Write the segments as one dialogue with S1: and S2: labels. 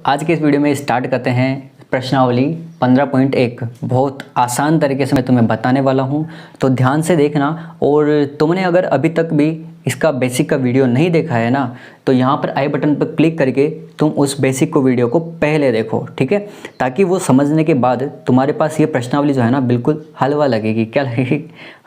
S1: आज के इस वीडियो में स्टार्ट करते हैं प्रश्नावली 15.1। बहुत आसान तरीके से मैं तुम्हें बताने वाला हूं, तो ध्यान से देखना। और तुमने अगर अभी तक भी इसका बेसिक का वीडियो नहीं देखा है ना, तो यहाँ पर आई बटन पर क्लिक करके तुम उस बेसिक को वीडियो को पहले देखो, ठीक है, ताकि वो समझने के बाद तुम्हारे पास ये प्रश्नावली जो है ना बिल्कुल हलवा लगेगी। क्या लगेगी?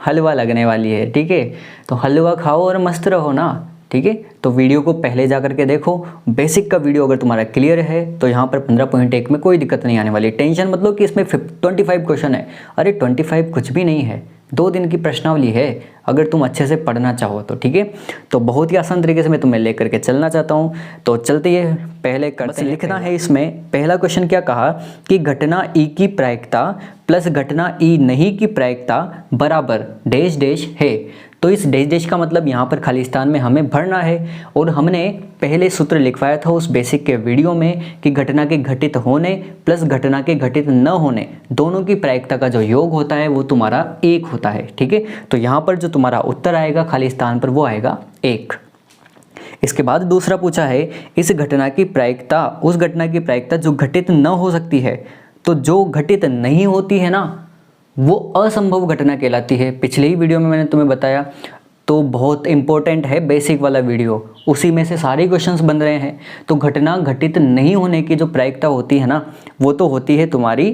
S1: हलवा लगने वाली है, ठीक है। तो हलवा खाओ और मस्त रहो ना, ठीक है। तो वीडियो को पहले जा करके देखो। बेसिक का वीडियो अगर तुम्हारा क्लियर है तो यहाँ पर 15.1 में कोई दिक्कत नहीं आने वाली। टेंशन मतलब कि इसमें 25 क्वेश्चन है। अरे 25 कुछ भी नहीं है, 2 दिन की प्रश्नावली है, अगर तुम अच्छे से पढ़ना चाहो तो, ठीक है। तो बहुत ही आसान तरीके से मैं तुम्हें लेकर के चलना चाहता हूँ। तो चलते ही पहले करते हैं। लिखना है इसमें पहला क्वेश्चन क्या कहा कि घटना ई की प्रायिकता प्लस घटना ई नहीं की प्रायिकता बराबर डैश डैश है। तो इस डैश डैश का मतलब यहाँ पर खाली स्थान में हमें भरना है। और हमने पहले सूत्र लिखवाया था उस बेसिक के वीडियो में कि घटना के घटित होने प्लस घटना के घटित न होने दोनों की प्रायिकता का जो योग होता है वो तुम्हारा 1 होता है, ठीक है। तो यहाँ पर जो तुम्हारा उत्तर आएगा खाली स्थान पर वो आएगा 1। इसके बाद दूसरा पूछा है इस घटना की प्रायिकता उस घटना की प्रायिकता जो घटित न हो सकती है। तो जो घटित नहीं होती है ना वो असंभव घटना कहलाती है। पिछले ही वीडियो में मैंने तुम्हें बताया, तो बहुत इंपॉर्टेंट है बेसिक वाला वीडियो, उसी में से सारे क्वेश्चंस बन रहे हैं। तो घटना घटित नहीं होने की जो प्रायिकता होती है ना वो तो होती है तुम्हारी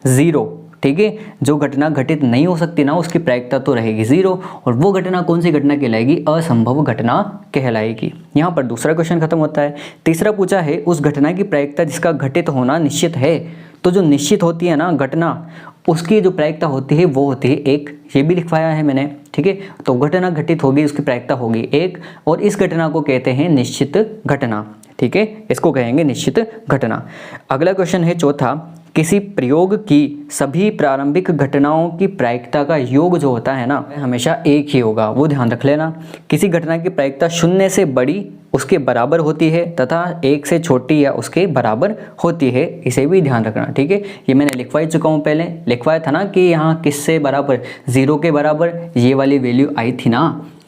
S1: 0, ठीक है। जो घटना घटित नहीं हो सकती ना उसकी प्रायिकता तो रहेगी 0। और वो घटना कौन सी घटना कहलाएगी? असंभव घटना कहलाएगी। यहाँ पर दूसरा क्वेश्चन खत्म होता है। तीसरा पूछा है उस घटना की प्रायिकता जिसका घटित होना निश्चित है। तो जो निश्चित होती है ना घटना, उसकी जो प्रायिकता होती है वो होती है 1। ये भी लिखवाया है मैंने, ठीक है। तो घटना घटित होगी उसकी प्रायिकता होगी 1, और इस घटना को कहते हैं निश्चित घटना, ठीक है। इसको कहेंगे निश्चित घटना। अगला क्वेश्चन है चौथा, किसी प्रयोग की सभी प्रारंभिक घटनाओं की प्रायिकता का योग जो होता है ना हमेशा 1 ही होगा, वो ध्यान रख लेना। किसी घटना की प्रायिकता 0 से बड़ी उसके बराबर होती है तथा 1 से छोटी या उसके बराबर होती है, इसे भी ध्यान रखना, ठीक है। ये मैंने लिखवा ही चुका हूँ, पहले लिखवाया था ना कि यहाँ किससे बराबर, 0 के बराबर ये वाली वैल्यू आई थी ना।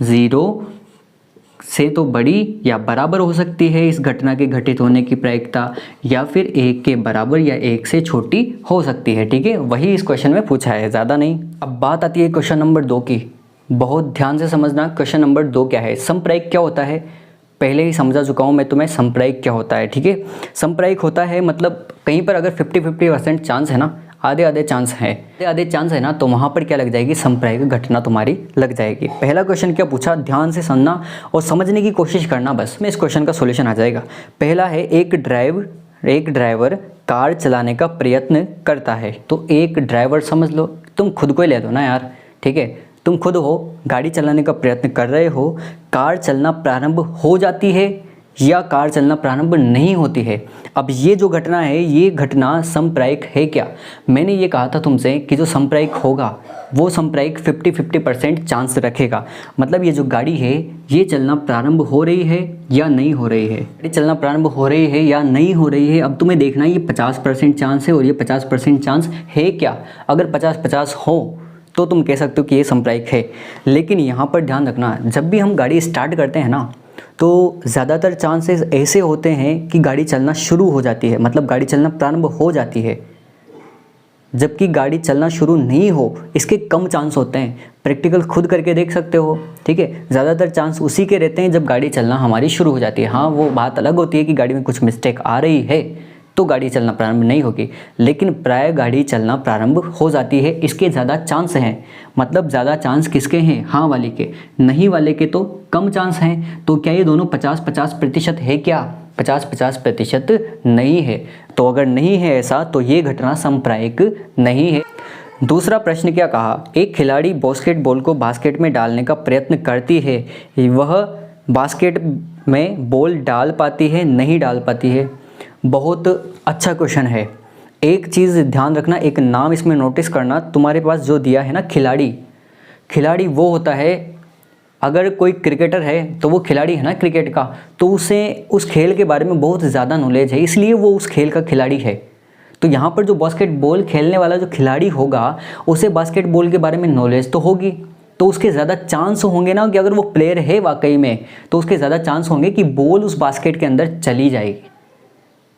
S1: 0 से तो बड़ी या बराबर हो सकती है इस घटना के घटित होने की प्रायिकता, या फिर 1 के बराबर या 1 से छोटी हो सकती है, ठीक है। वही इस क्वेश्चन में पूछा है, ज़्यादा नहीं। अब बात आती है क्वेश्चन नंबर 2 की। बहुत ध्यान से समझना, क्वेश्चन नंबर 2 क्या है? संप्रायिक क्या होता है? पहले ही समझा चुका हूँ मैं तुम्हें संप्रायिक क्या होता है, ठीक है। संप्रायिक होता है मतलब कहीं पर अगर 50-50% चांस है ना, आधे चांस है ना, तो वहाँ पर क्या लग जाएगी? संप्रायिक घटना तुम्हारी लग जाएगी। पहला क्वेश्चन क्या पूछा, ध्यान से सुनना और समझने की कोशिश करना, बस में इस क्वेश्चन का सॉल्यूशन आ जाएगा। पहला है एक ड्राइवर कार चलाने का प्रयत्न करता है। तो एक ड्राइवर समझ लो, तुम खुद को ही ले दो ना यार, ठीक है। तुम खुद हो, गाड़ी चलाने का प्रयत्न कर रहे हो, कार चलना प्रारंभ हो जाती है या कार चलना प्रारंभ नहीं होती है। अब ये जो घटना है ये घटना संप्रायिक है क्या? मैंने ये कहा था तुमसे कि जो संप्रायिक होगा वो संप्रायिक 50-50% चांस रखेगा। मतलब ये जो गाड़ी है ये चलना प्रारंभ हो रही है या नहीं हो रही है, गाड़ी चलना प्रारंभ हो रही है या नहीं हो रही है। अब तुम्हें देखना ये 50% चांस है और ये 50% चांस है क्या? अगर 50-50 हो तो तुम कह सकते हो कि ये संप्रायिक है। लेकिन यहाँ पर ध्यान रखना, जब भी हम गाड़ी स्टार्ट करते हैं ना तो ज़्यादातर चांसेस ऐसे होते हैं कि गाड़ी चलना शुरू हो जाती है, मतलब गाड़ी चलना प्रारंभ हो जाती है, जबकि गाड़ी चलना शुरू नहीं हो इसके कम चांस होते हैं। प्रैक्टिकल खुद करके देख सकते हो, ठीक है। ज़्यादातर चांस उसी के रहते हैं जब गाड़ी चलना हमारी शुरू हो जाती है। हाँ, वो बात अलग होती है कि गाड़ी में कुछ मिस्टेक आ रही है तो गाड़ी चलना प्रारंभ नहीं होगी, लेकिन प्राय गाड़ी चलना प्रारंभ हो जाती है, इसके ज़्यादा चांस हैं। मतलब ज़्यादा चांस किसके हैं? हाँ वाले के, नहीं वाले के तो कम चांस हैं। तो क्या ये दोनों 50-50% है क्या? 50-50% नहीं है। तो अगर नहीं है ऐसा तो ये घटना संप्रायिक नहीं है। दूसरा प्रश्न क्या कहा, एक खिलाड़ी बास्केटबॉल को बास्केट में डालने का प्रयत्न करती है, वह बास्केट में बॉल डाल पाती है, नहीं डाल पाती है? बहुत अच्छा क्वेश्चन है। एक चीज़ ध्यान रखना, एक नाम इसमें नोटिस करना, तुम्हारे पास जो दिया है ना खिलाड़ी वो होता है, अगर कोई क्रिकेटर है तो वो खिलाड़ी है ना क्रिकेट का, तो उसे उस खेल के बारे में बहुत ज़्यादा नॉलेज है, इसलिए वो उस खेल का खिलाड़ी है। तो यहाँ पर जो बास्केटबॉल खेलने वाला जो खिलाड़ी होगा उसे बास्केटबॉल के बारे में नॉलेज तो होगी, तो उसके ज़्यादा चांस होंगे ना कि अगर वो प्लेयर है वाकई में तो उसके ज़्यादा चांस होंगे कि बॉल उस बास्केट के अंदर चली जाएगी।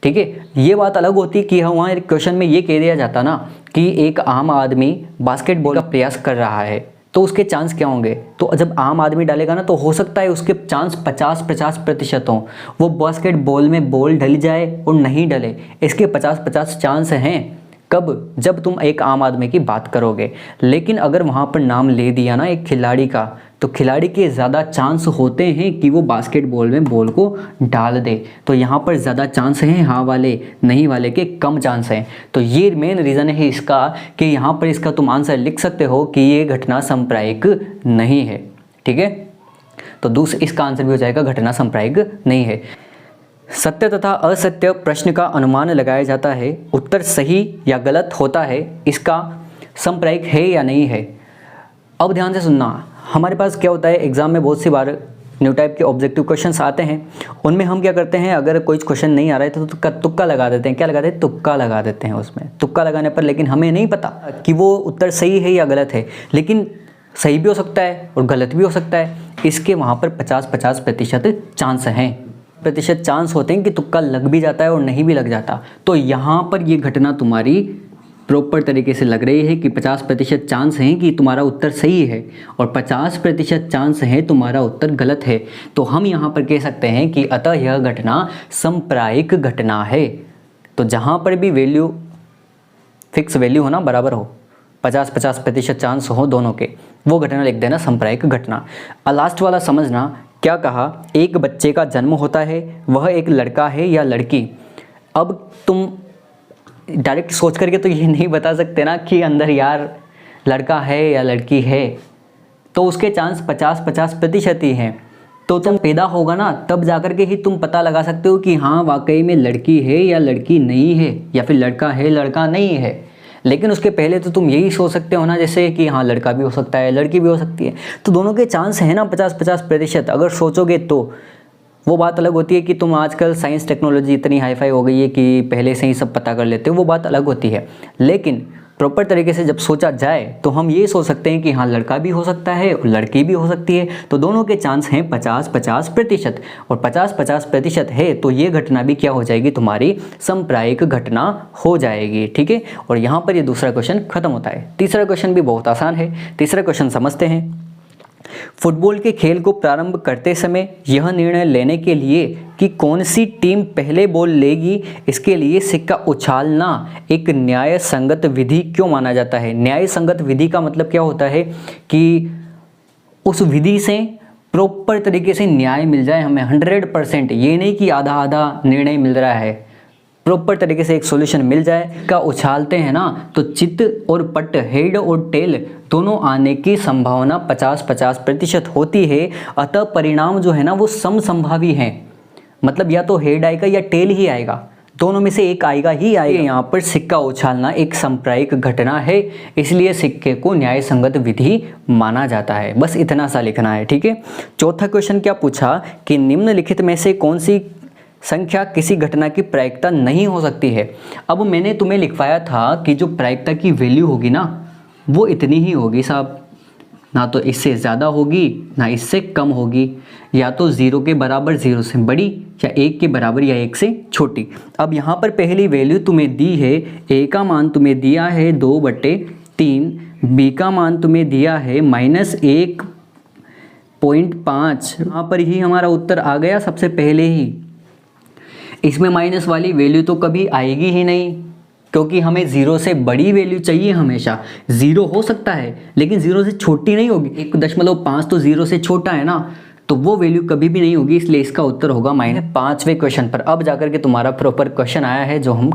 S1: ठीक है। ये बात अलग होती कि वहाँ क्वेश्चन में ये कह दिया जाता ना कि एक आम आदमी बास्केटबॉल का प्रयास कर रहा है तो उसके चांस क्या होंगे। तो जब आम आदमी डालेगा ना तो हो सकता है उसके चांस 50% हों, वो बास्केटबॉल में बॉल डल जाए और नहीं डले। इसके 50-50 चांस हैं। कब? जब तुम एक आम आदमी की बात करोगे। लेकिन अगर वहाँ पर नाम ले दिया ना एक खिलाड़ी का, तो खिलाड़ी के ज़्यादा चांस होते हैं कि वो बास्केटबॉल में बॉल को डाल दे। तो यहाँ पर ज़्यादा चांस हैं हाँ वाले, नहीं वाले के कम चांस हैं। तो ये मेन रीज़न है इसका कि यहाँ पर इसका तुम आंसर लिख सकते हो कि ये घटना सांप्रायिक नहीं है। ठीक है, तो इसका आंसर भी हो जाएगा घटना सांप्रायिक नहीं है। सत्य तथा असत्य प्रश्न का अनुमान लगाया जाता है, उत्तर सही या गलत होता है, इसका सांप्रायिक है या नहीं है। अब ध्यान से सुनना, हमारे पास क्या होता है एग्जाम में बहुत सी बार न्यू टाइप के ऑब्जेक्टिव क्वेश्चंस आते हैं। उनमें हम क्या करते हैं, अगर कोई क्वेश्चन नहीं आ रहा है तो तुक्का लगा देते हैं। क्या लगाते हैं? तुक्का लगा देते हैं उसमें। तुक्का लगाने पर लेकिन हमें नहीं पता कि वो उत्तर सही है या गलत है, लेकिन सही भी हो सकता है और गलत भी हो सकता है। इसके वहाँ पर 50-50% चांस हैं, प्रतिशत चांस होते हैं कि तुक्का लग भी जाता है और नहीं भी लग जाता। तो यहाँ पर ये घटना तुम्हारी प्रॉपर तरीके से लग रही है कि 50% चांस हैं कि तुम्हारा उत्तर सही है और 50% चांस है तुम्हारा उत्तर गलत है। तो हम यहाँ पर कह सकते हैं कि अतः यह घटना सांप्रायिक घटना है। तो जहाँ पर भी वैल्यू फिक्स वैल्यू हो ना, बराबर हो, 50-50% चांस हो दोनों के, वो घटना लिख देना सांप्रायिक घटना। लास्ट वाला समझना, क्या कहा, एक बच्चे का जन्म होता है, वह एक लड़का है या लड़की। अब तुम डायरेक्ट सोच करके तो ये नहीं बता सकते ना कि अंदर यार लड़का है या लड़की है, तो उसके चांस 50-50% ही हैं। तो तुम पैदा होगा ना तब जाकर के ही तुम पता लगा सकते हो कि हाँ वाकई में लड़की है या लड़की नहीं है, या फिर लड़का है लड़का नहीं है। लेकिन उसके पहले तो तुम यही सोच सकते हो ना, जैसे कि हाँ लड़का भी हो सकता है लड़की भी हो सकती है। तो दोनों के चांस है ना 50-50%। अगर सोचोगे तो वो बात अलग होती है कि तुम आजकल साइंस टेक्नोलॉजी इतनी हाईफाई हो गई है कि पहले से ही सब पता कर लेते हो, वो बात अलग होती है। लेकिन प्रॉपर तरीके से जब सोचा जाए तो हम ये सोच सकते हैं कि हाँ लड़का भी हो सकता है और लड़की भी हो सकती है। तो दोनों के चांस हैं 50-50% और 50-50% है तो ये घटना भी क्या हो जाएगी, तुम्हारी सांप्रायिक घटना हो जाएगी। ठीक है, और यहाँ पर ये दूसरा क्वेश्चन खत्म होता है। तीसरा क्वेश्चन भी बहुत आसान है। तीसरा क्वेश्चन समझते हैं। फुटबॉल के खेल को प्रारंभ करते समय यह निर्णय लेने के लिए कि कौन सी टीम पहले बॉल लेगी, इसके लिए सिक्का उछालना एक न्याय संगत विधि क्यों माना जाता है। न्याय संगत विधि का मतलब क्या होता है कि उस विधि से प्रॉपर तरीके से न्याय मिल जाए हमें 100%। ये नहीं कि आधा आधा निर्णय मिल रहा है, प्रॉपर तरीके से एक सॉल्यूशन मिल जाए। का उछालते हैं ना तो चित्त और पट, हेड और टेल दोनों आने की संभावना 50-50% होती है। अतः परिणाम जो है ना वो समसंभावी हैं, मतलब या तो हेड आएगा या टेल ही आएगा, दोनों में से एक आएगा ही आएगा। यहाँ पर सिक्का उछालना एक सांप्रायिक घटना है, इसलिए सिक्के को न्याय संगत विधि माना जाता है। बस इतना सा लिखना है। ठीक है, चौथा क्वेश्चन क्या पूछा कि निम्नलिखित में से कौन सी संख्या किसी घटना की प्रायिकता नहीं हो सकती है। अब मैंने तुम्हें लिखवाया था कि जो प्रायिकता की वैल्यू होगी ना वो इतनी ही होगी साहब, ना तो इससे ज़्यादा होगी ना इससे कम होगी, या तो 0 के बराबर 0 से बड़ी या 1 के बराबर या 1 से छोटी। अब यहाँ पर पहली वैल्यू तुम्हें दी है, ए का मान तुम्हें दिया है 2/3, बी का मान तुम्हें दिया है -1.5। यहाँ पर ही हमारा उत्तर आ गया सबसे पहले ही। इसमें माइनस वाली वैल्यू तो कभी आएगी ही नहीं, क्योंकि हमें 0 से बड़ी वैल्यू चाहिए हमेशा। 0 हो सकता है लेकिन 0 से छोटी नहीं होगी। 1.5 तो 0 से छोटा है ना, तो वो वैल्यू कभी भी नहीं होगी, इसलिए इसका उत्तर होगा -5वें क्वेश्चन पर। अब जाकर के तुम्हारा प्रॉपर क्वेश्चन आया है, जो हम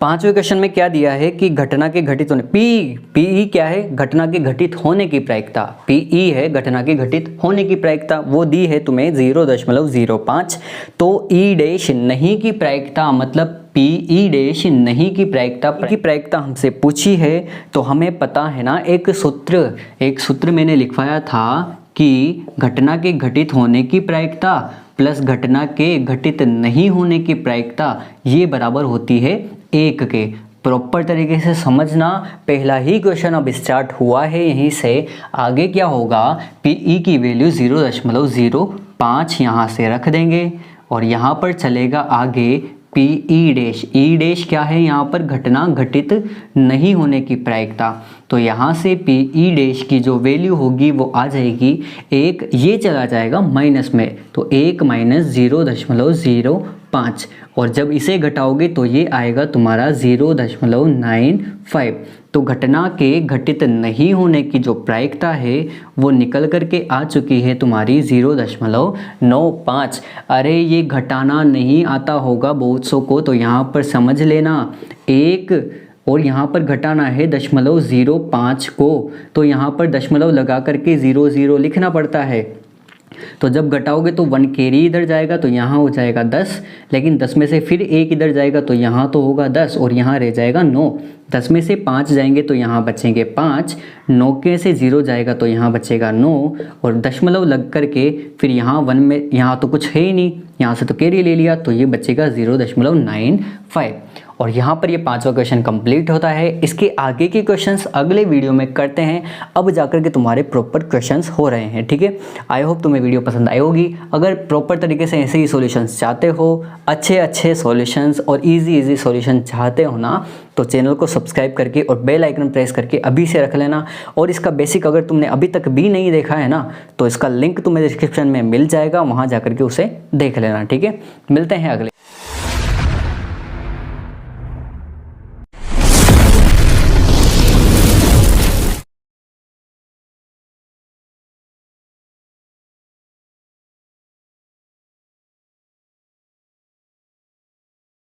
S1: 5वें क्वेश्चन में क्या दिया है कि घटना के घटित होने, पीई क्या है, घटना के घटित होने की प्रायिकता, पीई है घटना के घटित होने की प्रायिकता, वो दी है तुम्हें 0.05। तो ई डैश नहीं की प्रायिकता, मतलब पीई डैश नहीं की प्रायिकता हमसे पूछी है। तो हमें पता है ना एक सूत्र मैंने लिखवाया था कि घटना के घटित होने की प्रायिकता प्लस घटना के घटित नहीं होने की प्रायिकता, ये बराबर होती है 1 के। प्रॉपर तरीके से समझना, पहला ही क्वेश्चन अब स्टार्ट हुआ है यहीं से। आगे क्या होगा, पीई की वैल्यू 0.05 यहाँ से रख देंगे और यहाँ पर चलेगा आगे पी ई डैश, ई डैश क्या है यहाँ पर, घटना घटित नहीं होने की प्रायिकता। तो यहाँ से पी ई डैश की जो वैल्यू होगी वो आ जाएगी 1, ये चला जाएगा माइनस में, तो 1 माइनस 0.05, और जब इसे घटाओगे तो ये आएगा तुम्हारा 0.95। तो घटना के घटित नहीं होने की जो प्रायिकता है वो निकल करके आ चुकी है तुम्हारी 0.95। अरे ये घटाना नहीं आता होगा बहुत सौ को, तो यहाँ पर समझ लेना 1 और यहाँ पर घटाना है 0.05 को, तो यहाँ पर दशमलव लगा करके 00 लिखना पड़ता है। तो जब घटाओगे तो 1 कैरी इधर जाएगा तो यहाँ हो जाएगा 10, लेकिन 10 में से फिर 1 इधर जाएगा तो यहाँ तो होगा 10 और यहाँ रह जाएगा 9। 10 में से 5 जाएंगे तो यहाँ बचेंगे 5, 9 के से 0 जाएगा तो यहाँ बचेगा 9, और दशमलव लग करके फिर यहाँ 1 में, यहाँ तो कुछ है ही नहीं, यहाँ से तो कैरी ले लिया तो ये बचेगा 0.95। और यहाँ पर ये 5वां क्वेश्चन कंप्लीट होता है। इसके आगे के क्वेश्चंस अगले वीडियो में करते हैं, अब जाकर के तुम्हारे प्रॉपर क्वेश्चंस हो रहे हैं, ठीक है। आई होप तुम्हें वीडियो पसंद आई होगी। अगर प्रॉपर तरीके से ऐसे ही सॉल्यूशंस चाहते हो, अच्छे सॉल्यूशंस और इजी सॉल्यूशन चाहते हो ना, तो चैनल को सब्सक्राइब करके और बेल आइकन प्रेस करके अभी से रख लेना। और इसका बेसिक अगर तुमने अभी तक भी नहीं देखा है ना, तो इसका लिंक तुम्हें डिस्क्रिप्शन में मिल जाएगा, वहाँ जाकर के उसे देख लेना, ठीक है। मिलते हैं अगले